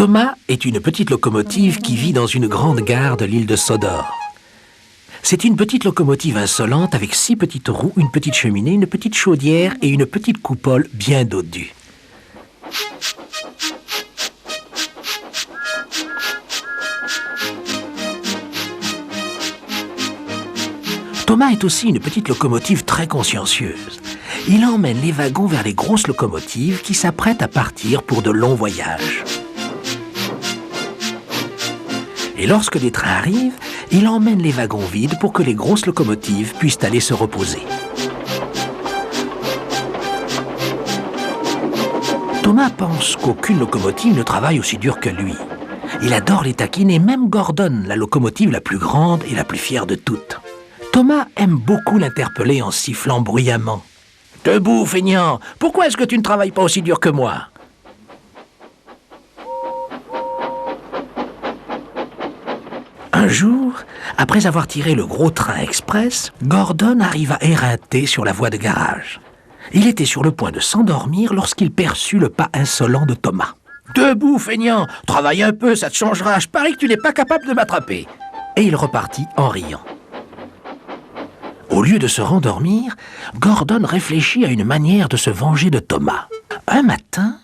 Thomas est une petite locomotive qui vit dans une grande gare de l'île de Sodor. C'est une petite locomotive insolente avec 6 petites roues, une petite cheminée, une petite chaudière et une petite coupole bien dodue. Thomas est aussi une petite locomotive très consciencieuse. Il emmène les wagons vers les grosses locomotives qui s'apprêtent à partir pour de longs voyages. Et lorsque les trains arrivent, il emmène les wagons vides pour que les grosses locomotives puissent aller se reposer. Thomas pense qu'aucune locomotive ne travaille aussi dur que lui. Il adore les taquiner, même Gordon, la locomotive la plus grande et la plus fière de toutes. Thomas aime beaucoup l'interpeller en sifflant bruyamment. « Debout, feignant! Pourquoi est-ce que tu ne travailles pas aussi dur que moi ?» Un jour, après avoir tiré le gros train express, Gordon arriva éreinté sur la voie de garage. Il était sur le point de s'endormir lorsqu'il perçut le pas insolent de Thomas. « Debout, feignant! Travaille un peu, ça te changera. Je parie que tu n'es pas capable de m'attraper. » Et il repartit en riant. Au lieu de se rendormir, Gordon réfléchit à une manière de se venger de Thomas. Un matin,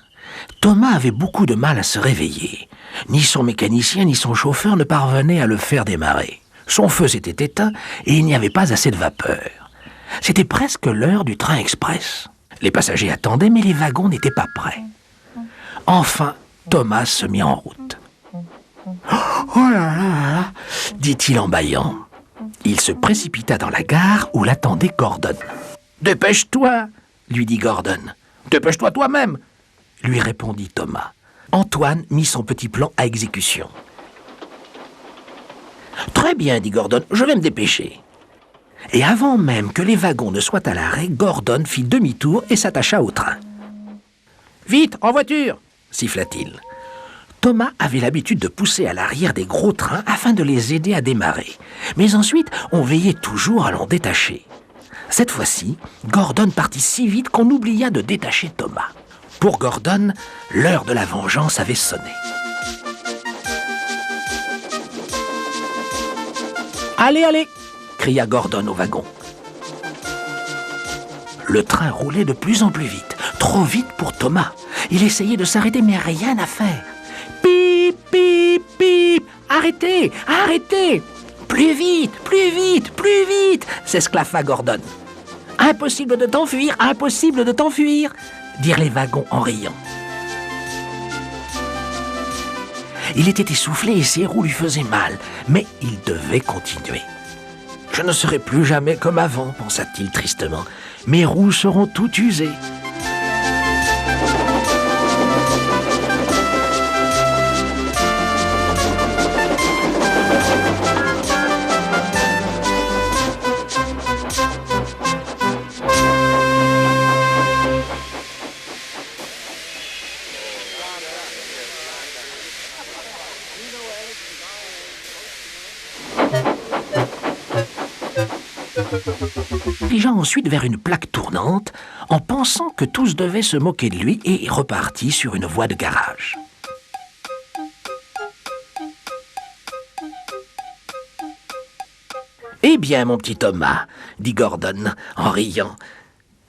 Thomas avait beaucoup de mal à se réveiller. Ni son mécanicien ni son chauffeur ne parvenaient à le faire démarrer. Son feu s'était éteint et il n'y avait pas assez de vapeur. C'était presque l'heure du train express. Les passagers attendaient, mais les wagons n'étaient pas prêts. Enfin, Thomas se mit en route. « Oh là là là !» dit-il en bâillant. Il se précipita dans la gare où l'attendait Gordon. « Dépêche-toi !» lui dit Gordon. « Dépêche-toi toi-même !» lui répondit Thomas. Antoine mit son petit plan à exécution. « Très bien, dit Gordon, je vais me dépêcher. » Et avant même que les wagons ne soient à l'arrêt, Gordon fit demi-tour et s'attacha au train. « Vite, en voiture !» siffla-t-il. Thomas avait l'habitude de pousser à l'arrière des gros trains afin de les aider à démarrer. Mais ensuite, on veillait toujours à l'en détacher. Cette fois-ci, Gordon partit si vite qu'on oublia de détacher Thomas. Pour Gordon, l'heure de la vengeance avait sonné. « Allez, allez !» cria Gordon au wagon. Le train roulait de plus en plus vite, trop vite pour Thomas. Il essayait de s'arrêter, mais rien à faire. Pip, pip, pip! Arrêtez! Arrêtez! Plus vite! Plus vite! Plus vite! S'esclaffa Gordon. Impossible de t'enfuir! Impossible de t'enfuir! Dirent les wagons en riant. Il était essoufflé et ses roues lui faisaient mal, mais il devait continuer. Je ne serai plus jamais comme avant, pensa-t-il tristement. Mes roues seront toutes usées. Dirigea ensuite vers une plaque tournante en pensant que tous devaient se moquer de lui et repartit sur une voie de garage. « Eh bien, mon petit Thomas, dit Gordon en riant,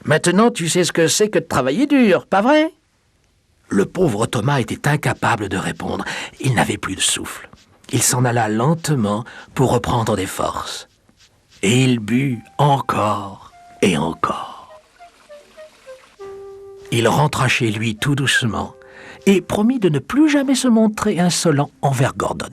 maintenant tu sais ce que c'est que de travailler dur, pas vrai ?» Le pauvre Thomas était incapable de répondre. Il n'avait plus de souffle. Il s'en alla lentement pour reprendre des forces. Et il but encore et encore. Il rentra chez lui tout doucement et promit de ne plus jamais se montrer insolent envers Gordon.